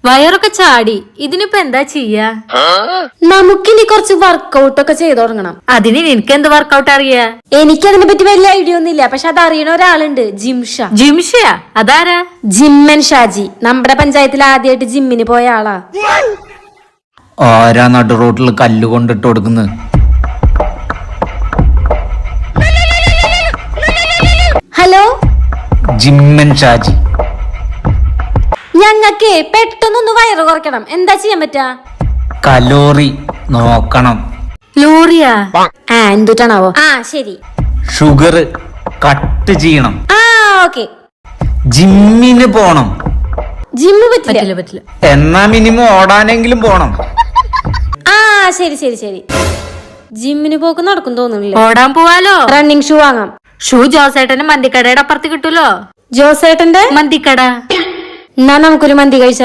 വയറൊക്കെ ചാടി. ഇതിനിപ്പോ എന്താ ചെയ്യാ? നമുക്കിനി കുറച്ച് വർക്കൗട്ട് ഒക്കെ ചെയ്തു തുടങ്ങണം. അതിന് നിനക്ക് എന്ത് വർക്കൗട്ട് അറിയാ? എനിക്കതിനെ പറ്റി വലിയ ഐഡിയ ഒന്നുമില്ല. പക്ഷെ അത് അറിയണ ഒരാളുണ്ട്, ജിംഷ. ജിംഷയാ? അതാരാ? ജിമ്മൻ ഷാജി. നമ്മുടെ പഞ്ചായത്തിൽ ആദ്യമായിട്ട് ജിമ്മിന് പോയ ആളാ. ആരാ നടു റോട്ടിൽ കല്ല് കൊണ്ടിട്ട് കൊടുക്കുന്നത്? ഹലോ, ജിമ്മൻ ഷാജി. ഞങ്ങക്ക് പെട്ടെന്നൊന്ന് വയറ് കുറയ്ക്കണം. എന്താ ചെയ്യാൻ പറ്റാ? കലോറി നോക്കണം. ലോറിയാ? എന്തുട്ടാണാവോ? ശരി. ഷുഗർ കട്ട് ചെയ്യണം. ഓക്കെ. ജിമ്മിന് പോണം. ജിമ്മ് പറ്റില്ല പറ്റില്ല. എന്നാ മിനിമം ഓടാനെങ്കിലും പോണം. ശരി ശരി ശരി. ജിമ്മിന് പോക്ക് നടക്കും തോന്നുന്നില്ല. ഓടാൻ പോവാലോ. റണ്ണിങ് ഷൂ വാങ്ങാം. ഷൂ ജോസേട്ടന്റെ മന്തിക്കടയുടെ അപ്പുറത്ത് കിട്ടൂലോ. ജോസേട്ടന്റെ മന്തിക്കട. എന്നാ നമുക്കൊരു മന്തി കഴിച്ച.